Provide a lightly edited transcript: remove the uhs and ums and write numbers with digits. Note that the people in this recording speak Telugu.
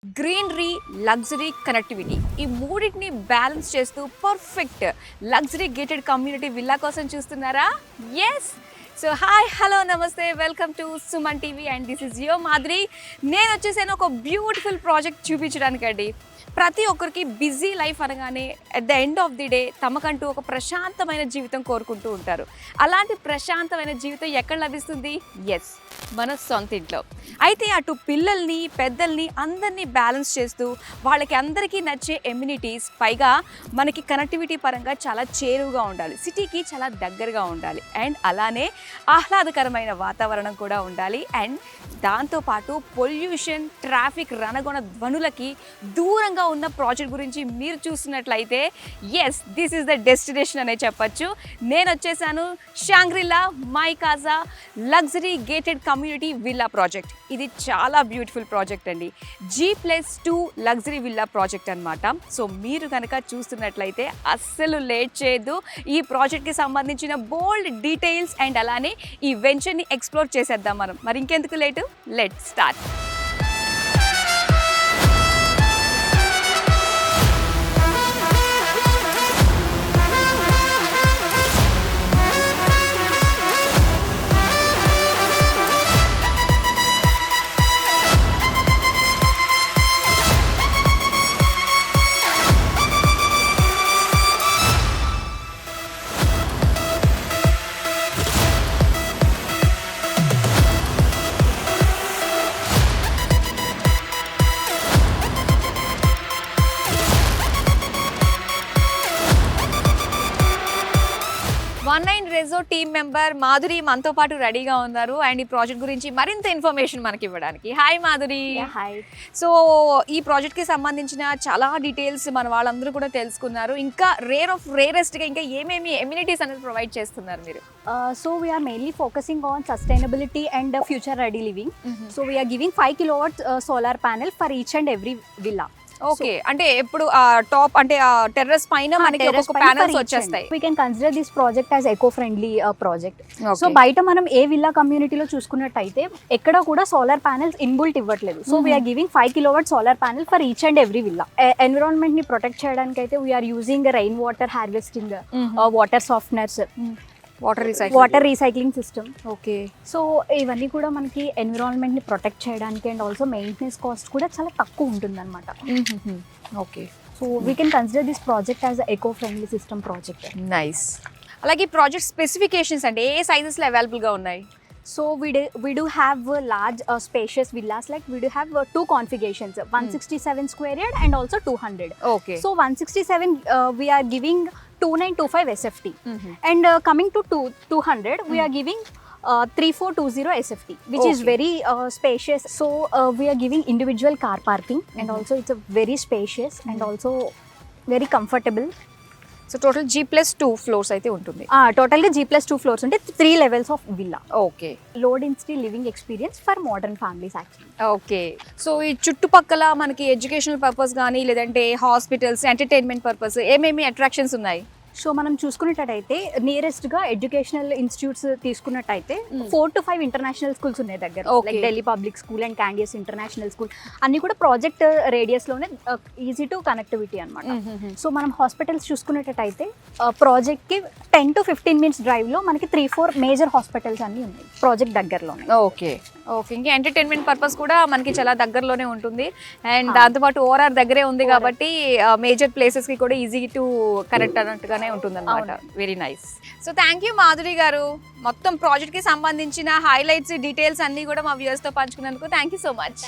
గ్రీనరీ, లగ్జరీ, కనెక్టివిటీ ఈ మూడింటిని బ్యాలెన్స్ చేస్తూ perfect luxury gated community villa కోసం చూస్తున్నారా? ఎస్. సో హాయ్, హలో, నమస్తే, welcome to Suman TV and this is your Madhuri. నేను వచ్చేసాను ఒక బ్యూటిఫుల్ ప్రాజెక్ట్ చూపించడానికండి. ప్రతి ఒక్కరికి బిజీ లైఫ్ అనగానే at the end of the day తమకంటూ ఒక ప్రశాంతమైన జీవితం కోరుకుంటూ ఉంటారు. అలాంటి ప్రశాంతమైన జీవితం ఎక్కడ లభిస్తుంది? ఎస్, మన సొంత ఇంట్లో. అయితే అటు పిల్లల్ని, పెద్దల్ని అందరినీ బ్యాలెన్స్ చేస్తూ వాళ్ళకి అందరికీ నచ్చే ఎమ్యూనిటీస్, పైగా మనకి కనెక్టివిటీ పరంగా చాలా చేరువుగా ఉండాలి, సిటీకి చాలా దగ్గరగా ఉండాలి, అండ్ అలానే ఆహ్లాదకరమైన వాతావరణం కూడా ఉండాలి, అండ్ దాంతోపాటు పొల్యూషన్, ట్రాఫిక్, రణగొణ ధ్వనులకి దూరంగా ఉన్న ప్రాజెక్ట్ గురించి మీరు చూస్తున్నట్లయితే yes, this is the destination అనే చెప్పచ్చు. నేను వచ్చేసాను Shangri-La my Kaja luxury gated community villa project. ఇది చాలా బ్యూటిఫుల్ ప్రాజెక్ట్ అండి. G+2 లగ్జరీ విల్లా ప్రాజెక్ట్ అనమాట. సో మీరు కనుక చూస్తున్నట్లయితే అస్సలు లేట్ చేయొద్దు. ఈ ప్రాజెక్ట్కి సంబంధించిన బోల్డ్ డీటెయిల్స్ అండ్ అలానే ఈ వెంచర్ని ఎక్స్ప్లోర్ చేసేద్దాం మనం. మరి ఇంకెందుకు late, let start. వన్9 రెజో team member Madhuri మనతో పాటు రెడీగా ఉన్నారు అండ్ ఈ ప్రాజెక్ట్ గురించి మరింత ఇన్ఫర్మేషన్ మనకి ఇవ్వడానికి. హాయ్ మాధురి. హాయ్. సో ఈ ప్రాజెక్ట్కి సంబంధించిన చాలా డీటెయిల్స్ మన వాళ్ళందరూ కూడా తెలుసుకున్నారు. ఇంకా రేరెస్ట్గా ఇంకా ఏమేమి ఎమ్యూనిటీస్ అనేది ప్రొవైడ్ చేస్తున్నారు మీరు? So we are mainly focusing on sustainability and future ready living. So we are giving 5 kilowatts solar panel for each and every villa. Okay, అంటే ఎప్పుడు టాప్ అంటే టెర్రస్ పైన మనకి ఒక్కొక్క ప్యానెల్స్ వచ్చేస్తాయి. We can consider this project as eco-friendly project. So బయట మనం ఏ విల్లా కమ్యూనిటీలో చూసుకున్నట్టయితే ఎక్కడ కూడా సోలార్ ప్యానెల్స్ ఇన్బుల్ట్ ఇవ్వట్లేదు. So we are giving 5 kilowatt solar panel for each and every villa. Environment ని ప్రొటెక్ట్ చేయడానికి అయితే we are using rain water harvesting, water softeners, water recycling system. Okay. So ఇవన్నీ కూడా మనకి ఎన్విరాన్మెంట్ ని ప్రొటెక్ట్ చేయడానికి అండ్ ఆల్సో మెయింటెనెన్స్ కాస్ట్ కూడా చాలా తక్కువ ఉంటుంది అనమాట. Okay. So we can consider this project as eco friendly system project. Nice. అలాగే ప్రాజెక్ట్ స్పెసిఫికేషన్స్ అంటే ఏ సైజెస్లో అవైలబుల్గా ఉన్నాయి? So we do have large spacious villas, like we do have 2 configurations, 167 square yard and also 200. Okay. So 167 we are giving 2925 SFT, and coming to 200 we are giving 3420 SFT, which is very spacious. So we are giving individual car parking, and also it's a very spacious and also very comfortable. So total G+2 floors అయితే ఉంటుంది. టోటల్గా G+2 ఫ్లోర్స్ ఉంటే 3 levels of villa. Okay. Low density living experience for modern families actually. Okay. So ఈ చుట్టుపక్కల మనకి ఎడ్యుకేషనల్ పర్పస్ కానీ లేదంటే హాస్పిటల్స్, ఎంటర్టైన్మెంట్ పర్పస్ ఏమేమి అట్రాక్షన్స్ ఉన్నాయి? సో మనం చూసుకున్నట్టయితే నియరెస్ట్గా ఎడ్యుకేషనల్ ఇన్స్టిట్యూట్స్ తీసుకున్నట్టయితే 4 to 5 ఇంటర్నేషనల్ స్కూల్స్ ఉన్నాయి దగ్గర. Like Delhi public school and క్యాండియస్ ఇంటర్నేషనల్ స్కూల్ అన్ని కూడా ప్రాజెక్ట్ రేడియస్లోనే ఈజీ టు కనెక్టివిటీ అనమాట. సో మనం హాస్పిటల్స్ చూసుకున్నట్టయితే ప్రాజెక్ట్కి 10 to 15 minutes డ్రైవ్లో మనకి 3-4 మేజర్ హాస్పిటల్స్ అన్నీ ఉన్నాయి ప్రాజెక్ట్ దగ్గరలోనే. ఓకే. ఓకే. ఇంకా ఎంటర్టైన్మెంట్ పర్పస్ కూడా మనకి చాలా దగ్గరలోనే ఉంటుంది అండ్ దాంతోపాటు ఓఆర్ఆర్ దగ్గరే ఉంది కాబట్టి మేజర్ ప్లేసెస్కి కూడా ఈజీ టు కనెక్ట్ అన్నట్టుగానే ఉంటుంది అనమాట. Very nice. So thank you Madhuri గారు. మొత్తం ప్రాజెక్ట్కి సంబంధించిన హైలైట్స్, డీటెయిల్స్ అన్నీ కూడా మా వ్యూవర్స్తో పంచుకున్నందుకు థ్యాంక్ యూ సో మచ్.